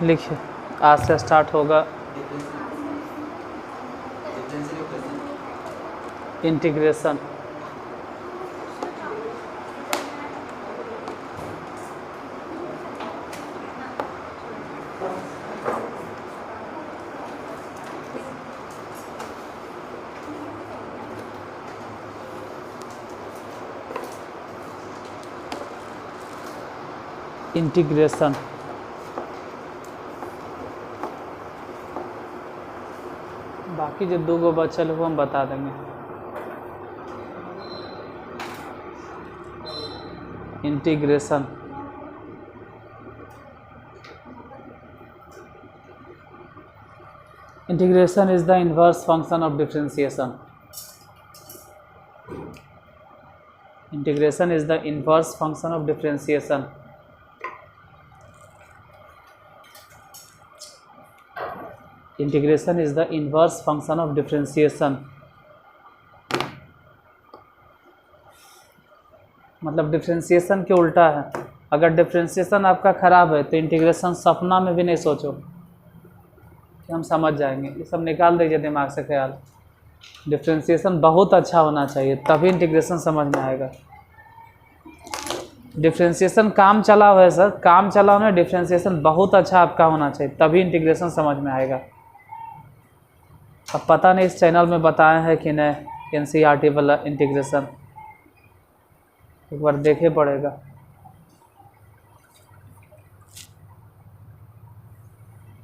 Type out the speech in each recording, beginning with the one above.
लिखिए, आज से स्टार्ट होगा इंटीग्रेशन। इंटीग्रेशन बाकी जो दो गो बचल हो हम बता देंगे। Integration integration is the inverse function of differentiation. Integration is the inverse function of differentiation. Integration is the inverse function of differentiation मतलब डिफरेंशिएशन के उल्टा है। अगर डिफरेंशिएशन आपका ख़राब है तो इंटीग्रेशन सपना में भी नहीं सोचो कि हम समझ जाएंगे। ये सब निकाल दीजिए दिमाग से ख्याल। डिफरेंशिएशन बहुत अच्छा होना चाहिए तभी इंटीग्रेशन समझ में आएगा। डिफरेंशिएशन काम चला हुआ है सर, काम चला हुआ है। डिफरेंशिएशन बहुत अच्छा आपका होना चाहिए तभी इंटीग्रेशन समझ में आएगा। अब पता नहीं इस चैनल में बताया है कि नहीं एनसीईआरटी वाला इंटीग्रेशन, एक बार देखे पड़ेगा।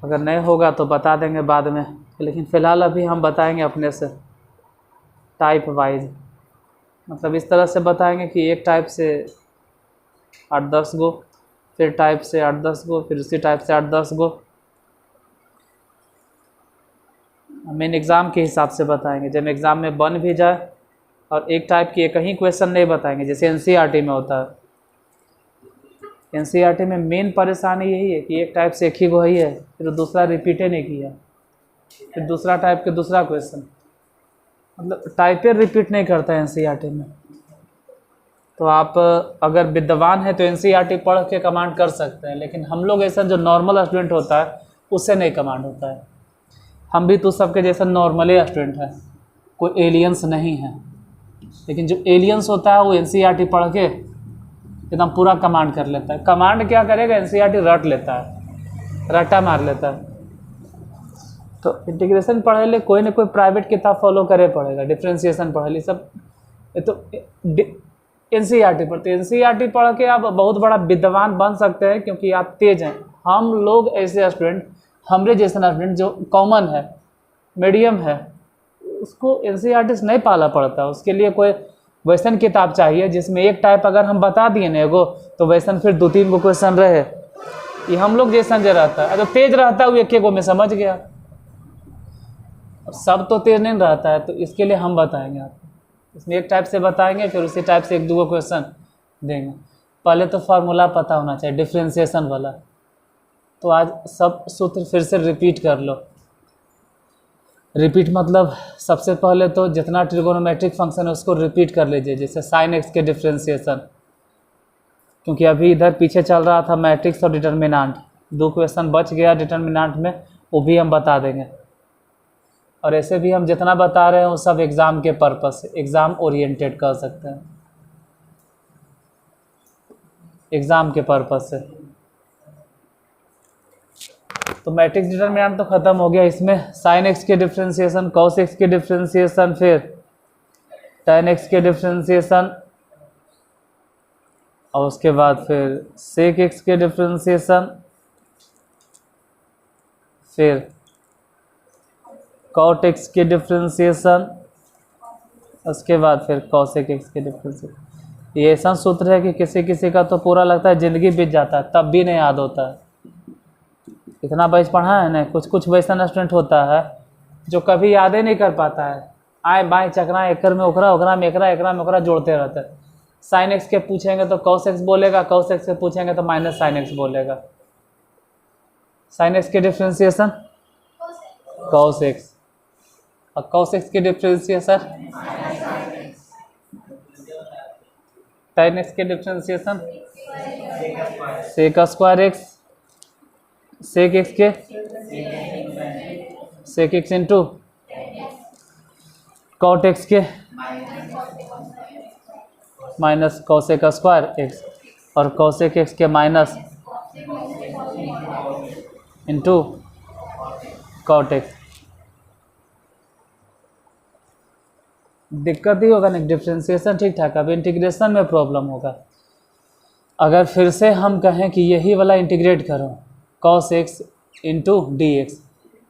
अगर नहीं होगा तो बता देंगे बाद में, लेकिन फ़िलहाल अभी हम बताएंगे अपने से टाइप वाइज। मतलब इस तरह से बताएंगे कि एक टाइप से 8-10 गो, फिर टाइप से 8-10 गो, फिर उसी टाइप से 8-10 गो। मेन एग्ज़ाम के हिसाब से बताएंगे, जब एग्ज़ाम में बन भी जाए। और एक टाइप की एक ही क्वेश्चन नहीं बताएंगे जैसे एनसीईआरटी में होता है। एनसीईआरटी में मेन परेशानी यही है कि एक टाइप से एक ही गो ही है, फिर दूसरा रिपीटे नहीं किया, फिर दूसरा टाइप के दूसरा क्वेश्चन, मतलब टाइपे रिपीट नहीं करता है एनसीईआरटी में। तो आप अगर विद्वान हैं तो एनसीईआरटी पढ़ के कमांड कर सकते हैं, लेकिन हम लोग ऐसा जो नॉर्मल स्टूडेंट होता है उससे नहीं कमांड होता है। हम भी तो सबके जैसा नॉर्मली स्टूडेंट है, कोई एलियंस नहीं है। लेकिन जो एलियंस होता है वो एनसीईआरटी पढ़ के एकदम पूरा कमांड कर लेता है। कमांड क्या करेगा, एनसीईआरटी रट लेता है, रट्टा मार लेता है। तो इंटीग्रेशन पढ़े ले कोई ना कोई प्राइवेट किताब फॉलो करे पड़ेगा। डिफरेंशिएशन पढ़े ले सब ये तो एनसीईआरटी पढ़ते। एनसीईआरटी पढ़ के आप बहुत बड़ा विद्वान बन सकते हैं क्योंकि आप तेज हैं। हम लोग ऐसे स्टूडेंट, हमारे जैसा स्टूडेंट जो कॉमन है, मीडियम है, उसको एनसीईआरटी से नहीं पाला पड़ता। उसके लिए कोई वैसन किताब चाहिए जिसमें एक टाइप अगर हम बता दिए ना एगो, तो वैसन फिर 2-3 गो क्वेश्चन रहे। ये हम लोग जैसा जो रहता है, अगर तेज रहता है वो एक गो में समझ गया। सब तो तेज नहीं रहता है, तो इसके लिए हम बताएंगे आपको। इसमें एक टाइप से बताएंगे, फिर उसी टाइप से 1-2 क्वेश्चन देंगे। पहले तो फार्मूला पता होना चाहिए डिफरेंशिएशन वाला। तो आज सब सूत्र फिर से रिपीट कर लो। रिपीट मतलब सबसे पहले तो जितना ट्रिगोनोमेट्रिक फंक्शन है उसको रिपीट कर लीजिए, जैसे साइन एक्स के डिफरेंशिएशन, क्योंकि अभी इधर पीछे चल रहा था मैट्रिक्स और डिटर्मिनेंट। 2 क्वेश्चन बच गया डिटर्मिनेंट में, वो भी हम बता देंगे। और ऐसे भी हम जितना बता रहे हैं वो सब एग्ज़ाम के पर्पस से, एग्ज़ाम ओरिएंटेड कह सकते हैं, एग्ज़ाम के पर्पस से। तो मैट्रिक्स डिटर्मिनेंट तो ख़त्म हो गया। इसमें साइन एक्स के डिफरेंशिएशन, कॉस एक्स के डिफरेंशिएशन, फिर tan एक्स के डिफरेंशिएशन, और उसके बाद फिर सेक एक्स के डिफरेंशिएशन, फिर कॉट एक्स के डिफरेंशिएशन, उसके बाद फिर कॉसेक एक्स के डिफरेंशिएशन। ये ऐसा सूत्र है कि किसी किसी का तो पूरा लगता है ज़िंदगी बीत जाता है तब भी नहीं याद होता है। इतना बैच पढ़ा है ना, कुछ कुछ वैसा स्टूडेंट होता है जो कभी याद ही नहीं कर पाता है। आए बाएँ चकरा, एकर में ओकरा, ओकरा में एकरा, एकरा में ओकरा जोड़ते रहता है। साइन एक्स के पूछेंगे तो कॉस एक्स बोलेगा, कॉस एक्स के पूछेंगे तो माइनस साइन एक्स बोलेगा। साइन एक्स के डिफरेंशिएशन कॉस एक्स, और कॉस एक्स के डिफरेंशिएशन tan एक्स के differentiation sec square x, sec x के sec x into cot x के माइनस कॉसेक स्क्वायर एक्स और कॉसेक एक्स के माइनस इंटू कॉट एक्स। दिक्कत ही होगा ना, डिफ्रेंशिएशन ठीक ठाक, अब इंटीग्रेशन में प्रॉब्लम होगा। अगर फिर से हम कहें कि यही वाला इंटीग्रेट करो cos x into D x,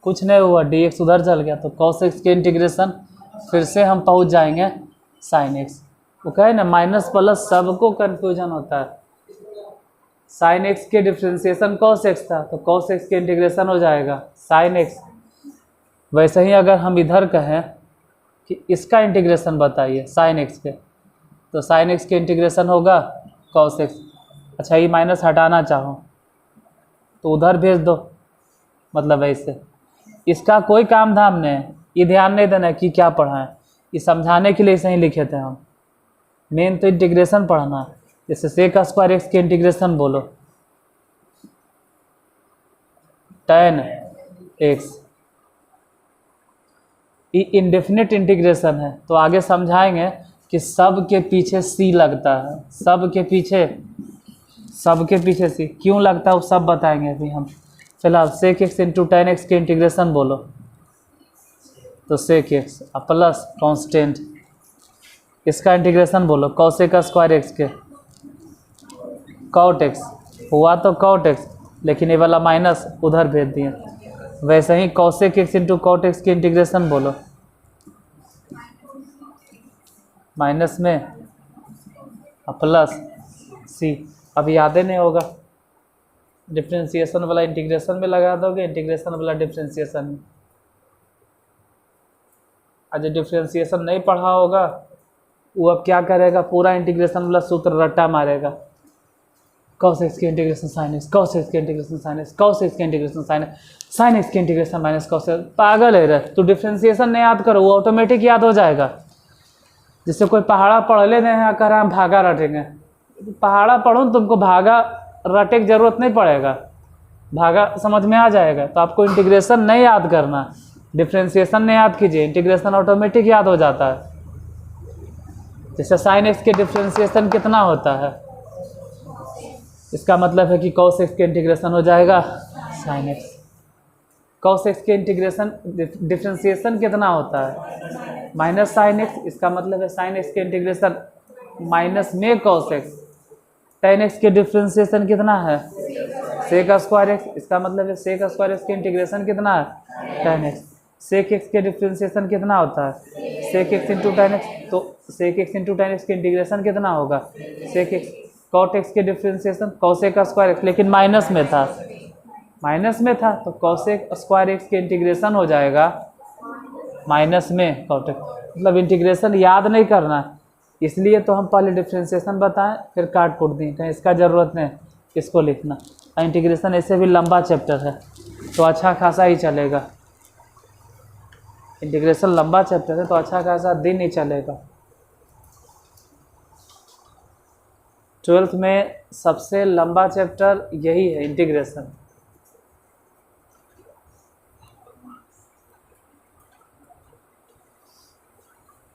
कुछ नहीं हुआ, डी एक्स उधर चल गया, तो कॉस एक्स के इंटीग्रेशन फिर से हम पहुंच जाएंगे साइन एक्स। वो कहे ना माइनस प्लस सबको कन्फ्यूजन होता है। साइन एक्स के डिफ्रेंशिएशन कॉस एक्स था, तो कॉस एक्स के इंटीग्रेशन हो जाएगा साइन एक्स। वैसे ही अगर हम इधर कहें कि इसका इंटीग्रेशन बताइए साइन एक्स के, तो साइन एक्स के इंटीग्रेशन होगा कॉस एक्स। अच्छा, ये माइनस हटाना चाहो तो उधर भेज दो, मतलब ऐसे। इसका कोई काम धाम नहीं है, ये ध्यान नहीं देना है कि क्या पढ़ा है, ये समझाने के लिए सही लिखे थे हम। मेन तो इंटीग्रेशन पढ़ना है। जैसे सेक स्क्वायर एक्स के इंटीग्रेशन बोलो, tan एक्स, ये इंडेफिनिट इंटीग्रेशन है, तो आगे समझाएंगे कि सब के पीछे सी लगता है, सब के पीछे सी क्यों लगता है वो सब बताएंगे अभी हम। फिलहाल sec x into ten x के इंटीग्रेशन बोलो, तो सेक एक्स प्लस कांस्टेंट, इसका इंटीग्रेशन बोलो कॉसेक स्क्वायर एक्स के कॉट एक्स, हुआ तो कॉट एक्स, लेकिन ये वाला माइनस उधर भेज दिए। वैसे ही cosec x into cot x की इंटीग्रेशन बोलो, माइनस में प्लस सी। अब याद ही नहीं होगा, डिफ्रेंशिएशन वाला इंटीग्रेशन में लगा दोगे, इंटीग्रेशन वाला डिफ्रेंशिएशन में। आज डिफ्रेंशिएशन नहीं पढ़ा होगा वो अब क्या करेगा, पूरा इंटीग्रेशन वाला सूत्र रट्टा मारेगा, कॉस एक्स के integration sine x, cos x के integration sine x, cos x के integration sine x, sine x के इंटीग्रेशन माइनस कॉस एक्स। पागल है रे तो, डिफ्रेंशिएशन नहीं याद करो, वो ऑटोमेटिक याद हो जाएगा। जिससे कोई पहाड़ा पढ़ ले नहीं कर हम भागा रटेंगे, पहाड़ा पढ़ो तुमको भागा रटे की जरूरत नहीं पड़ेगा, भागा समझ में आ जाएगा। तो आपको इंटीग्रेशन नहीं याद करना, डिफ्रेंशिएशन नहीं याद कीजिए, इंटीग्रेशन ऑटोमेटिक याद हो जाता है। जैसे साइन एक्स के डिफ्रेंशिएशन कितना होता है, इसका मतलब है कि कॉस एक्स के इंटीग्रेशन हो जाएगा साइन एक्स। कॉस एक्स के इंटीग्रेशन डिफ्रेंशिएशन कितना होता है, माइनस साइन एक्स, इसका मतलब है साइन एक्स के इंटीग्रेशन माइनस में कॉस एक्स। टेन एक्स के डिफ्रेंशिएशन कितना है, सेक स्क्वायर एक्स, इसका मतलब है सेक स्क्वायर एक्स के इंटीग्रेशन कितना है टेन एक्स। सेक एक्स के डिफ्रेंशिएशन कितना होता है, sec x into ten x, तो sec x into ten x के इंटीग्रेशन कितना होगा सेक एक्स। कॉट एक्स के डिफ्रेंशिएशन कॉसेक स्क्वायर एक्स, लेकिन माइनस में था, तो कॉसेक स्क्वायर एक्स के इंटीग्रेशन हो जाएगा माइनस में कॉट एक्स। मतलब इंटीग्रेशन याद नहीं करना, इसलिए तो हम पहले डिफ्रेंशिएशन बताएं फिर काट कुट दें, कहीं इसका ज़रूरत नहीं इसको लिखना। इंटीग्रेशन ऐसे भी लंबा चैप्टर है तो अच्छा खासा ही चलेगा, इंटीग्रेशन लंबा चैप्टर है तो अच्छा खासा दिन ही चलेगा। 12th में सबसे लंबा चैप्टर यही है इंटीग्रेशन।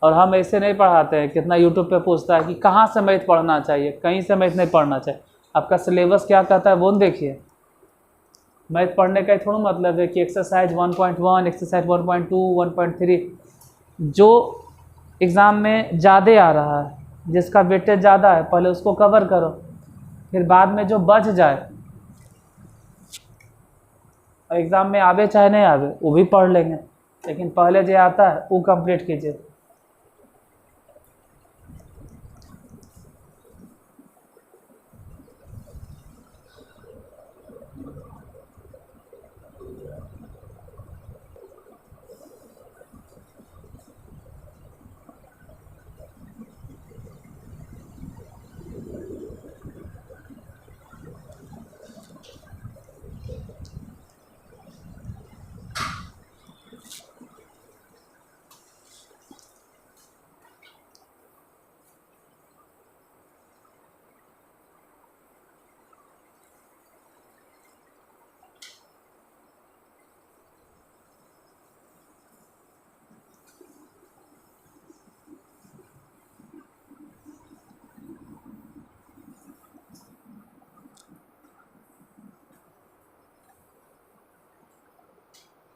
और हम ऐसे नहीं पढ़ाते हैं, कितना यूट्यूब पे पूछता है कि कहाँ से मैथ पढ़ना चाहिए, कहीं से मैथ नहीं पढ़ना चाहिए। आपका सिलेबस क्या कहता है वो देखिए। मैथ पढ़ने का थोड़ा मतलब है कि एक्सरसाइज 1.1, एक्सरसाइज 1.2, 1.3 जो एग्ज़ाम में ज़्यादा आ रहा है, जिसका वेटेज ज़्यादा है, पहले उसको कवर करो, फिर बाद में जो बच जाए एग्ज़ाम में आवे चाहे नहीं आवे वो भी पढ़ लेंगे, लेकिन पहले जो आता है वो कंप्लीट कीजिए।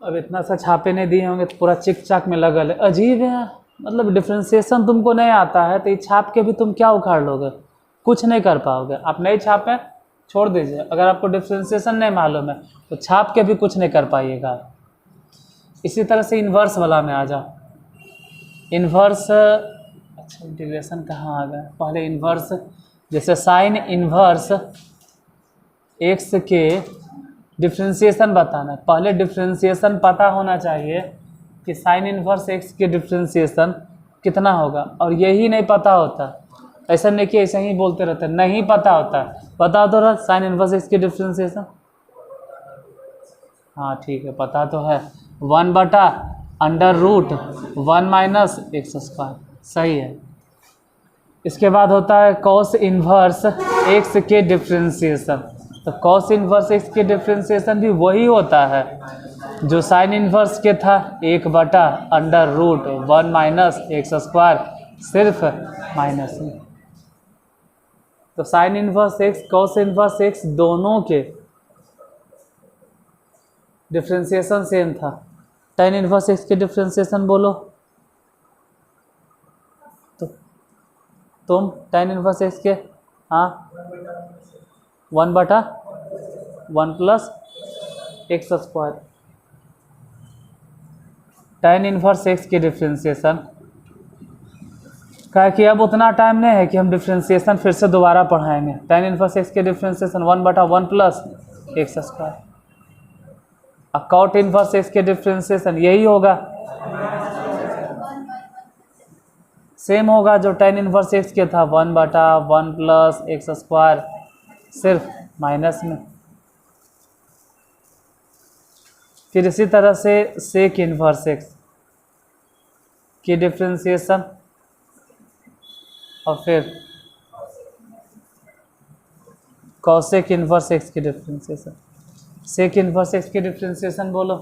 अब इतना सा छापे नहीं दिए होंगे तो पूरा चिक चाक में लगल है। अजीब है, मतलब डिफ्रेंशिएशन तुमको नहीं आता है तो ये छाप के भी तुम क्या उखाड़ लोगे, कुछ नहीं कर पाओगे। आप नहीं छापें छोड़ दीजिए, अगर आपको डिफ्रेंशिएशन नहीं मालूम है तो छाप के भी कुछ नहीं कर पाइएगा। इसी तरह से इन्वर्स वाला में आ जाओ। इन्वर्स, अच्छा इंटीग्रेशन कहाँ आ गया, पहले इन्वर्स, जैसे साइन इन्वर्स एक्स के डिफ्रेंशिएशन बताना है। पहले डिफ्रेंशिएशन पता होना चाहिए कि साइन इन्वर्स एक्स के डिफ्रेंशिएशन कितना होगा, और यही नहीं पता होता। ऐसा नहीं कि ऐसे ही बोलते रहते, नहीं पता होता। पता तो रहा साइन इन्वर्स एक्स की डिफ्रेंशिएशन, हाँ ठीक है पता तो है, 1/√1 माइनस एक्स स्क्वायर, सही है। इसके बाद होता है कॉस इन्वर्स एक्स के डिफ्रेंशिएशन। तो कॉस इन्वर्स एक्स के डिफ्रेंशिएशन भी वही होता है जो साइन इन्वर्स के था, 1/√1 माइनस एक्स स्क्वायर, सिर्फ माइनस में। तो sign inverse x cos inverse x दोनों के डिफ्रेंशिएशन सेम था। tan इन्वर्स एक्स के डिफ्रेंशिएशन बोलो तो तुम tan इन्वर्स एक्स के, हाँ 1/1 plus x square. tan inverse x के डिफ्रेंशिएशन क्या कि अब उतना टाइम नहीं है कि हम डिफ्रेंशिएशन फिर से दोबारा पढ़ाएंगे। tan इन्वर्स एक्स के डिफ्रेंशिएशन 1/1 प्लस एक्स स्क्वायर। अब cot इन्वर्स एक्स के डिफ्रेंशिएशन यही होगा, सेम होगा जो tan इन्वर्स एक्स के था, 1/1 प्लस एक्स स्क्वायर, सिर्फ माइनस में। फिर इसी तरह से सेक इन्वर्स एक्स की डिफ्रेंशिएशन, और फिर कॉसेक इन्वर्स एक्स की डिफ्रेंशिएशन। सेक इन्वर्स एक्स की डिफ्रेंशिएशन बोलो,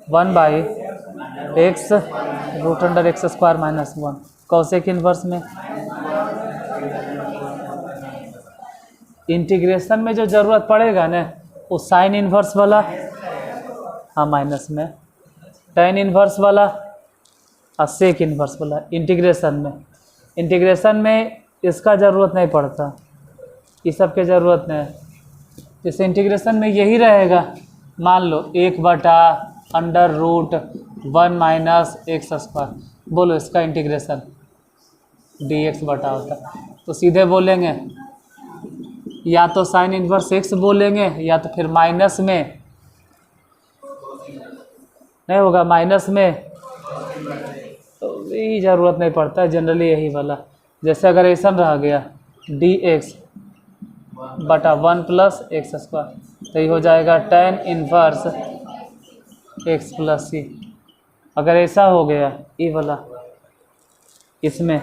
1/x√x² माइनस 1। कॉसेक इन्वर्स में इंटीग्रेशन में जो ज़रूरत पड़ेगा ना वो साइन इन्वर्स वाला, हाँ माइनस में, tan इन्वर्स वाला और सेक इन्वर्स वाला। इंटीग्रेशन में इसका ज़रूरत नहीं पड़ता, इस सब की ज़रूरत नहीं है। जैसे इंटीग्रेशन में यही रहेगा, मान लो 1/√1 माइनस एक्स स्क्वायर, बोलो इसका इंटीग्रेशन dx बटा होता, तो सीधे बोलेंगे या तो साइन इन्वर्स एक्स बोलेंगे या तो फिर माइनस में, नहीं होगा माइनस में तो यही ज़रूरत नहीं पड़ता है जनरली यही वाला। जैसे अगर ऐसा रह गया dx/1 प्लस एक्स स्क्वायर, तो ये हो जाएगा tan इन्वर्स एक्स प्लस सी। अगर ऐसा हो गया ये वाला इसमें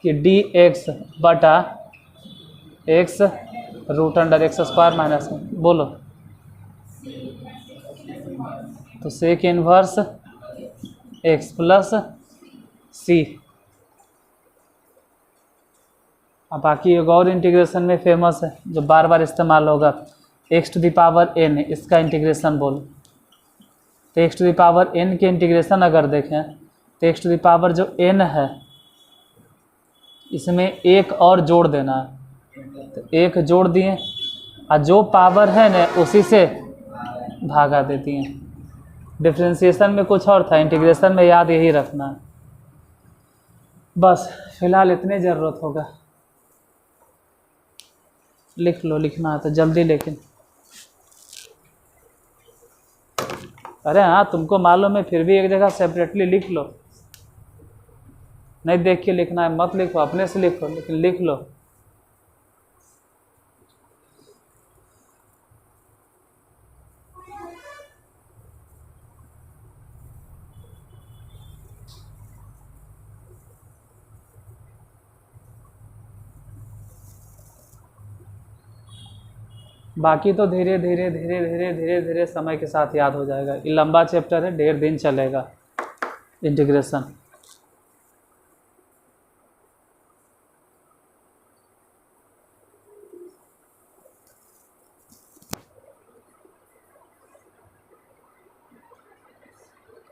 कि dx/x√x² माइनस में, बोलो तो सेक इन्वर्स एक्स प्लस सी। अब बाकी एक और इंटीग्रेशन में फेमस है जो बार बार इस्तेमाल होगा, x⁴n, इसका इंटीग्रेशन बोलो। तो x⁴n के इंटीग्रेशन अगर देखें तो x⁴ जो n है इसमें एक और जोड़ देना है, तो एक जोड़ दिए और जो पावर है ना उसी से भागा देती हैं। डिफ्रेंशिएशन में कुछ और था, इंटीग्रेशन में याद यही रखना है। बस फिलहाल इतने ज़रूरत होगा, लिख लो, लिखना है तो जल्दी, लेकिन अरे हाँ तुमको मालूम है फिर भी एक जगह सेपरेटली लिख लो, नहीं देख के लिखना है, मत लिखो, अपने से लिखो लेकिन लिख लो। बाकी तो धीरे धीरे धीरे धीरे धीरे धीरे समय के साथ याद हो जाएगा। ये लंबा चैप्टर है, 1.5 दिन चलेगा इंटीग्रेशन।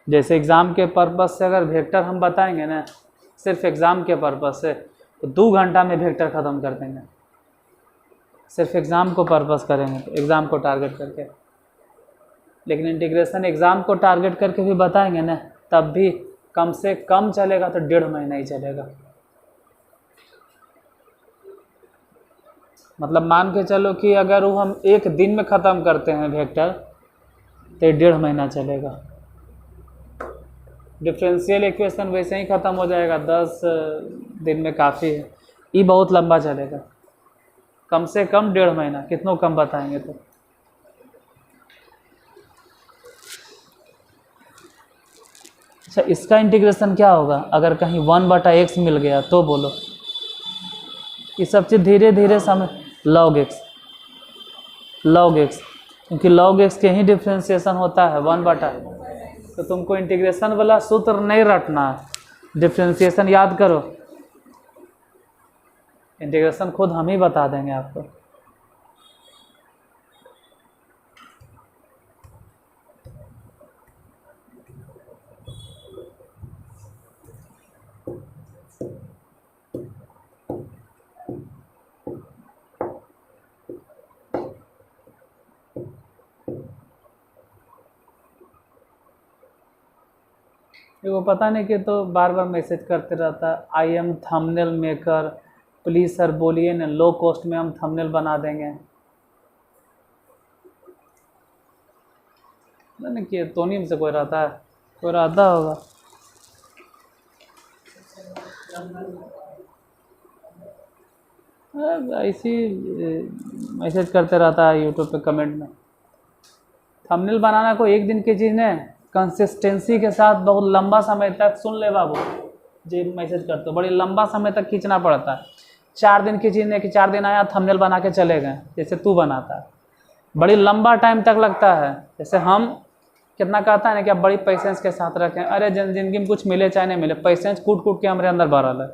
जैसे एग्ज़ाम के पर्पज़ से अगर वेक्टर हम बताएंगे ना, सिर्फ एग्ज़ाम के पर्पज़ से, तो 2 घंटा में वेक्टर ख़त्म कर देंगे। सिर्फ एग्ज़ाम को पर्पज़ करेंगे तो, एग्ज़ाम को टारगेट करके। लेकिन इंटीग्रेशन एग्ज़ाम को टारगेट करके भी बताएंगे ना, तब भी कम से कम चलेगा तो 1.5 महीना ही चलेगा। मतलब मान के चलो कि अगर वो हम 1 दिन में ख़त्म करते हैं वेक्टर, तो 1.5 महीना चलेगा। डिफरेंशियल इक्वेशन वैसे ही ख़त्म हो जाएगा, 10 दिन में काफ़ी है। ये बहुत लंबा चलेगा, कम से कम 1.5 महीना, कितनों कम बताएंगे तो। अच्छा, इसका इंटीग्रेशन क्या होगा अगर कहीं 1/x मिल गया तो बोलो। ये सब चीज़ धीरे धीरे समझ, log x, क्योंकि log x के ही डिफ्रेंशिएशन होता है 1/। तो तुमको इंटीग्रेशन वाला सूत्र नहीं रटना है, डिफ्रेंशिएशन याद करो। इंटीग्रेशन खुद हम ही बता देंगे आपको। वो पता नहीं कि तो बार बार मैसेज करते रहता है, I am thumbnail maker, please sir बोलिए ना, लो कॉस्ट में हम थंबनेल बना देंगे। नहीं कि तोनी से कोई रहता है, कोई रहता होगा। ऐसी मैसेज करते रहता है यूट्यूब पे कमेंट में। थंबनेल बनाना कोई एक दिन की चीज़ नहीं, कंसिस्टेंसी के साथ बहुत लंबा समय तक, सुन ले बाबू जी मैसेज करते हो, बड़ी लंबा समय तक खींचना पड़ता है। 4 दिन की चीज़ नहीं कि 4 दिन आया थंबनेल बना के चले गए, जैसे तू बनाता है, बड़ी लंबा टाइम तक लगता है। जैसे हम कितना कहता है ना कि आप बड़ी पेशेंस के साथ रखें, अरे ज़िंदगी में कुछ मिले चाहे नहीं मिले, पेशेंस कूट कूट के हमारे अंदर भरल है।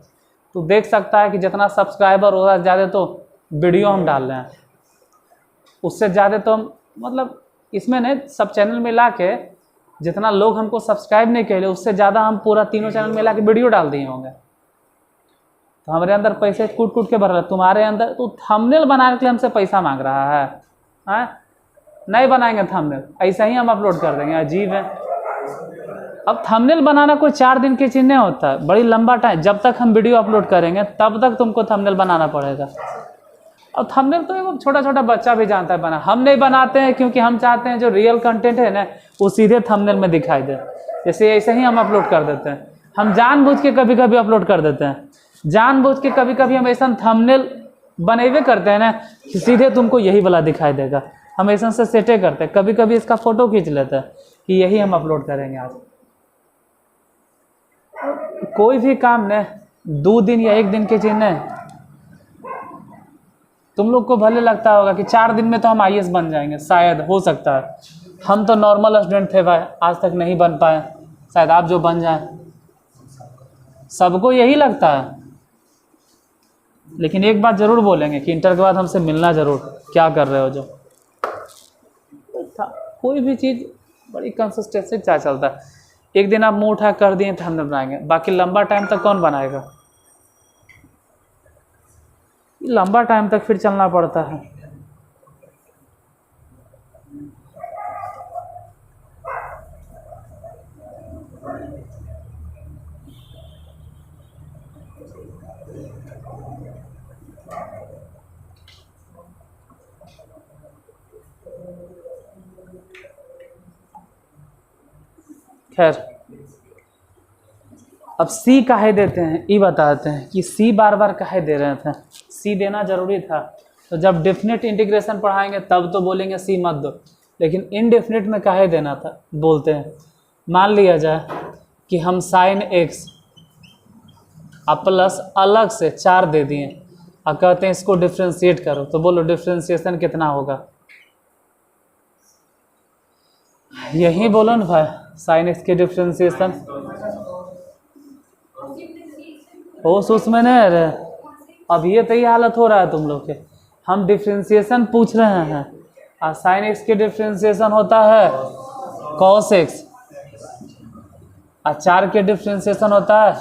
तू देख सकता है कि जितना सब्सक्राइबर हो रहा है ज़्यादा तो वीडियो हम डाल रहे हैं, उससे ज़्यादा तो हम, मतलब इसमें नहीं, सब चैनल मिला के जितना लोग हमको सब्सक्राइब नहीं कर रहे, उससे ज़्यादा हम पूरा तीनों चैनल मिला के वीडियो डाल दिए होंगे। तो हमारे अंदर पैसे कूट कूट के भर रहा है, तुम्हारे अंदर तो थंबनेल बनाने के लिए हमसे पैसा मांग रहा है। नहीं बनाएंगे थंबनेल, ऐसा ही हम अपलोड कर देंगे, अजीब है। अब थंबनेल बनाना कोई 4 दिन की चीज़ नहीं होता है, बड़ी लंबा टाइम, जब तक हम वीडियो अपलोड करेंगे तब तक तुमको थंबनेल बनाना पड़ेगा। और थंबनेल तो एक छोटा छोटा बच्चा भी जानता है बना, हम नहीं बनाते हैं क्योंकि हम चाहते हैं जो रियल कंटेंट है ना वो सीधे थंबनेल में दिखाई दे। जैसे ऐसे ही हम अपलोड कर देते हैं, हम जानबूझ के कभी कभी अपलोड कर देते हैं, जानबूझ के कभी कभी हम ऐसा थंबनेल बनेवे करते हैं ना कि सीधे तुमको यही वाला दिखाई देगा, हम ऐसा से सेटे करते हैं। कभी कभी इसका फ़ोटो खींच लेते हैं कि यही हम अपलोड करेंगे आज। कोई भी काम ने 2 दिन या 1 दिन की चीज़ नहीं। तुम लोग को भले लगता होगा कि 4 दिन में तो हम IAS बन जाएंगे, शायद हो सकता है, हम तो नॉर्मल स्टूडेंट थे भाई, आज तक नहीं बन पाए, शायद आप जो बन जाए, सबको यही लगता है। लेकिन एक बात ज़रूर बोलेंगे कि इंटर के बाद हमसे मिलना ज़रूर, क्या कर रहे हो जो। कोई भी चीज़ बड़ी कंसिस्टेंसी चाह चलता है। एक दिन आप मुँह उठा कर दिए थंबनेल बनाएंगे, बाकी लंबा टाइम तक कौन बनाएगा, लंबा टाइम तक फिर चलना पड़ता है। खैर, अब सी काहे देते हैं ये बताते हैं कि सी बार बार काहे दे रहे थे, सी देना जरूरी था। तो जब डेफिनेट इंटीग्रेशन पढ़ाएंगे तब तो बोलेंगे सी मत दो, लेकिन इनडेफिनेट में काहे देना था बोलते हैं। मान लिया जाए कि हम साइन एक्स अब प्लस अलग से 4 दे दिए और कहते हैं इसको डिफ्रेंशिएट करो, तो बोलो डिफ्रेंशिएशन कितना होगा, यही बोलो ना भाई, साइन एक्स के डिफ्रेंशिएशन होश उसमें नहीं रहे। अब ये तो ही हालत हो रहा है तुम लोग के, हम डिफ्रेंशिएशन पूछ रहे हैं और साइन एक्स के डिफ्रेंशिएशन होता है कॉस एक्स, और 4 के डिफ्रेंशिएशन होता है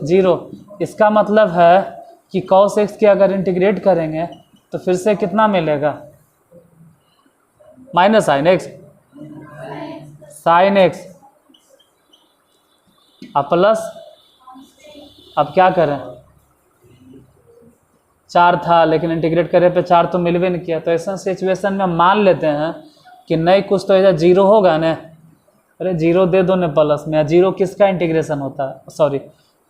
0। इसका मतलब है कि cos x के अगर इंटीग्रेट करेंगे तो फिर से कितना मिलेगा, minus sine x, sine x अब प्लस, अब क्या करें, 4 था लेकिन इंटीग्रेट करे पे 4 तो मिलवे नहीं किया। तो ऐसा सिचुएशन में मान लेते हैं कि नहीं कुछ तो ऐसा 0 होगा ना। अरे 0 दे दो ना प्लस में। 0 किसका इंटीग्रेशन होता है, सॉरी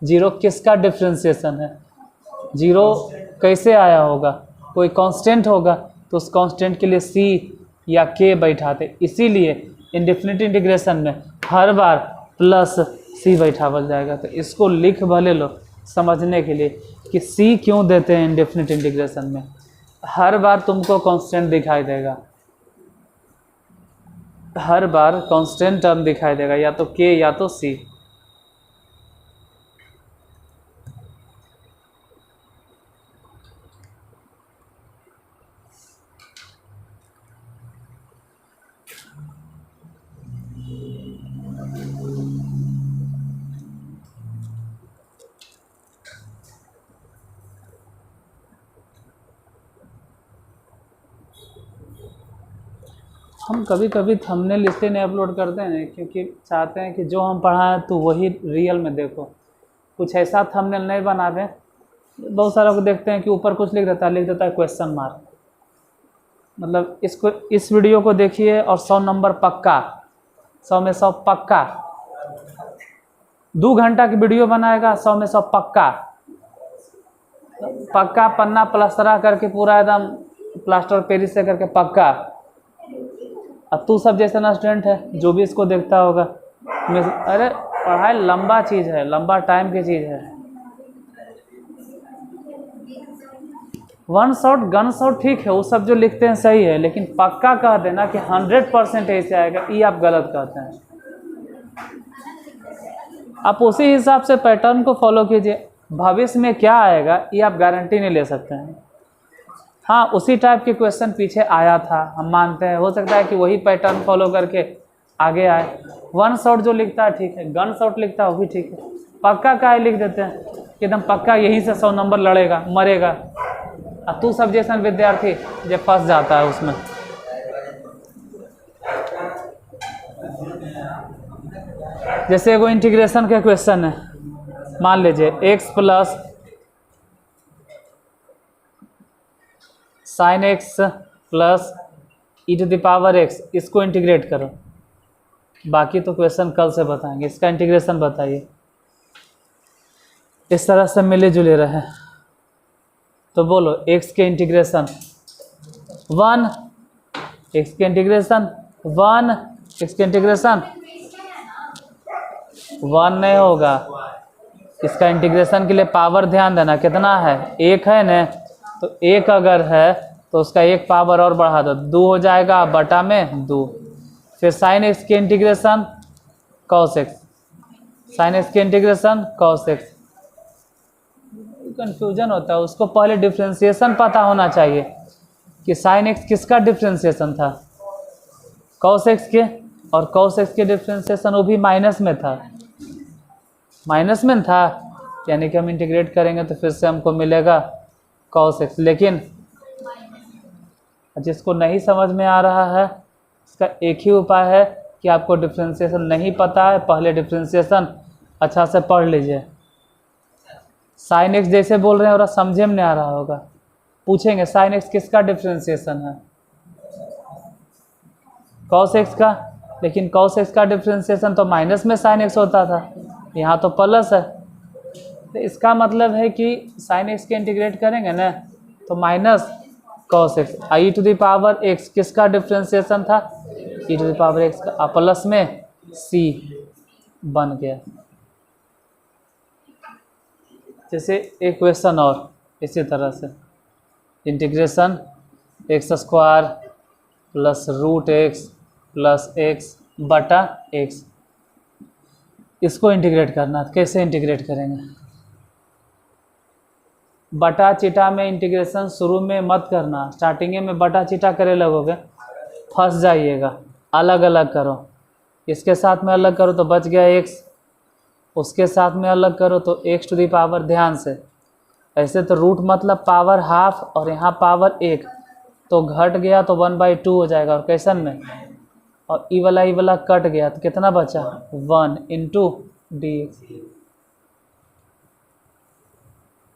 0 किसका डिफ्रेंशिएशन है, 0 कैसे आया होगा, कोई कांस्टेंट होगा तो उस कांस्टेंट के लिए c या k बैठाते। इसीलिए इंडेफिनिट इंटीग्रेशन में हर बार प्लस c बैठावल जाएगा। तो इसको लिख भले लो समझने के लिए कि c क्यों देते हैं इंडेफिनिट इंटीग्रेशन में। हर बार तुमको कांस्टेंट दिखाई देगा, हर बार कांस्टेंट टर्म दिखाई देगा, या तो k या तो c। हम कभी कभी थंबनेल इसलिए नहीं अपलोड करते हैं क्योंकि चाहते हैं कि जो हम पढ़ाएं तो वही रियल में देखो। कुछ ऐसा थंबनेल नहीं बनावे। बहुत सारा को देखते हैं कि ऊपर कुछ लिख देता है क्वेश्चन मार्क। मतलब इस वीडियो को देखिए और 100 नंबर पक्का, 100 में 100 पक्का। 2 घंटा की वीडियो बनाएगा, 100 में 100 पक्का पक्का। पन्ना प्लास्टरा करके पूरा एकदम प्लास्टर पेरिस से करके पक्का। अब तू सब जैसा ना स्टूडेंट है जो भी इसको देखता होगा, अरे पढ़ाई लंबा चीज़ है, लंबा टाइम की चीज़ है। 1 शॉट गन शॉट ठीक है, वो सब जो लिखते हैं सही है, लेकिन पक्का कह देना कि 100% ऐसे आएगा, ये आप गलत कहते हैं। आप उसी हिसाब से पैटर्न को फॉलो कीजिए। भविष्य में क्या आएगा ये आप गारंटी नहीं ले सकते हैं। हाँ, उसी टाइप के क्वेश्चन पीछे आया था, हम मानते हैं। हो सकता है कि वही पैटर्न फॉलो करके आगे आए। 1 शॉट जो लिखता है ठीक है, गन शॉट लिखता है वो भी ठीक है। पक्का का लिख देते हैं कि एकदम पक्का यहीं से 100 नंबर लड़ेगा मरेगा। अब तू सब जैसा विद्यार्थी जब फंस जाता है उसमें। जैसे वो इंटीग्रेशन का क्वेश्चन है, मान लीजिए x plus sine x plus e to the power x, इसको इंटीग्रेट करो। बाकी तो क्वेश्चन कल से बताएंगे, इसका इंटीग्रेशन बताइए। इस तरह से मिले जुले रहे तो बोलो x के इंटीग्रेशन 1, x के इंटीग्रेशन 1, x के इंटीग्रेशन 1 नहीं होगा। इसका इंटीग्रेशन के लिए पावर ध्यान देना कितना है, 1 है ना। तो 1 अगर है तो उसका 1 पावर और बढ़ा दो, 2 हो जाएगा बटा में 2। फिर साइन एक्स के integration cos x, sine x के इंटीग्रेशन कॉस एक्स। कंफ्यूजन होता है, उसको पहले डिफ्रेंशिएशन पता होना चाहिए कि साइन एक्स किसका डिफ्रेंशिएशन था, कॉस एक्स के। और कॉस एक्स के डिफ्रेंशिएशन वो भी माइनस में था, माइनस में था, यानी कि हम इंटीग्रेट करेंगे तो फिर से हमको मिलेगा कॉस एक्स। लेकिन जिसको नहीं समझ में आ रहा है इसका एक ही उपाय है कि आपको डिफ्रेंशिएशन नहीं पता है, पहले डिफ्रेंशिएशन अच्छा से पढ़ लीजिए। साइन एक्स जैसे बोल रहे हैं और समझे में नहीं आ रहा होगा, पूछेंगे साइन एक्स किसका डिफ्रेंशिएशन है, कॉस एक्स का। लेकिन कॉस एक्स का डिफ्रेंशिएशन तो माइनस में साइन एक्स होता था, यहाँ तो प्लस है। तो इसका मतलब है कि साइन एक्स के इंटीग्रेट करेंगे ना तो minus cos x. E to the power x किसका डिफ्रेंशिएशन था, e to the power x का, प्लस में सी बन गया। जैसे एक क्वेश्चन और इसी तरह से integration x square plus root x plus x बटा एक्स, इसको इंटीग्रेट करना। कैसे इंटीग्रेट करेंगे, बटा चिटा में इंटीग्रेशन शुरू में मत करना, स्टार्टिंग में बटा चिटा करे लगोगे फंस जाइएगा। अलग अलग करो, इसके साथ में अलग करो तो बच गया एक्स, उसके साथ में अलग करो तो एक्स टू दी पावर, ध्यान से ऐसे तो रूट मतलब पावर हाफ और यहाँ पावर 1, तो घट गया तो 1/2 हो जाएगा। और क्वेश्चन में और ई वाला कट गया तो कितना बचा 1 इंटू dx।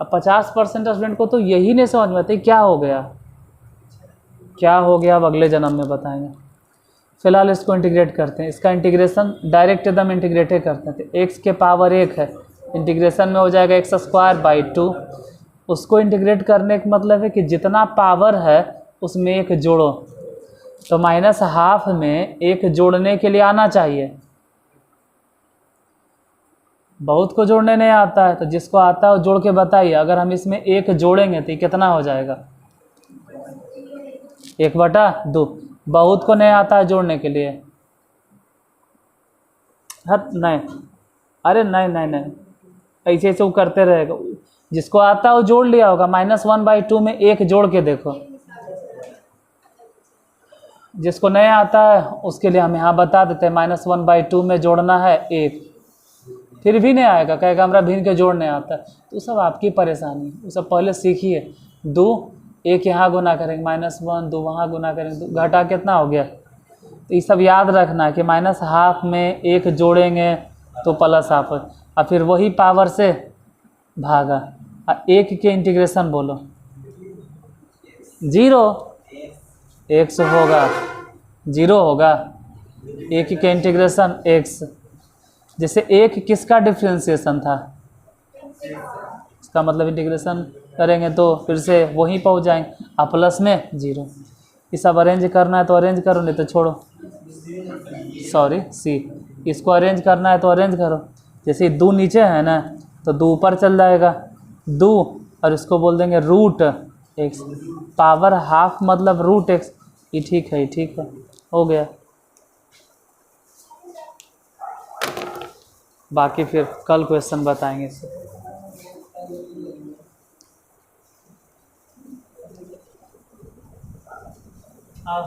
अब 50% स्टूडेंट को तो यही नहीं समझ में आती क्या हो गया, क्या हो गया, अब अगले जन्म में बताएंगे। फिलहाल इसको इंटीग्रेट करते हैं, इसका इंटीग्रेशन डायरेक्ट एकदम इंटीग्रेट करते हैं। तो एक्स के पावर 1 है, इंटीग्रेशन में हो जाएगा x²/2। उसको इंटीग्रेट करने का मतलब है कि जितना पावर है उसमें एक जोड़ो, तो -½ में एक जोड़ने के लिए आना चाहिए। बहुत को जोड़ने नहीं आता है, तो जिसको आता है वो जोड़ के बताइए। अगर हम इसमें एक जोड़ेंगे तो ये कितना हो जाएगा 1/2। बहुत को नहीं आता है जोड़ने के लिए, हट नहीं, अरे नहीं ऐसे ऐसे वो करते रहेगा। जिसको आता है वो जोड़ लिया होगा, -1/2 में एक जोड़ के देखो। जिसको नहीं आता है उसके लिए हम यहाँ बता देते हैं, -1/2 में जोड़ना है 1, फिर भी नहीं आएगा, कहेगा हमारा भिन्न के जोड़ नहीं आता। तो सब आपकी परेशानी, वो सब पहले सीखिए। 2 1 यहाँ गुना करेंगे -1, 2 वहाँ गुना करेंगे, तो घटा कितना हो गया। तो ये सब याद रखना है कि -½ में एक जोड़ेंगे तो +½ और फिर वही पावर से भागा। और 1 के इंटीग्रेशन बोलो 0, x होगा 0 होगा, 1 के इंटीग्रेशन x। जैसे 1 किसका डिफ्रेंशिएशन था, इसका मतलब इंटीग्रेशन करेंगे तो फिर से वहीं पहुंच जाएंगे, और प्लस में 0। ये सब अरेंज करना है तो अरेंज करो, नहीं तो छोड़ो, सॉरी सी। इसको अरेंज करना है तो अरेंज करो। जैसे 2 नीचे है ना तो 2 ऊपर चल जाएगा 2, और इसको बोल देंगे √x, पावर हाफ मतलब √x। ये ठीक है, ये ठीक है, हो गया। बाकी फिर कल क्वेश्चन बताएंगे इससे। हाँ।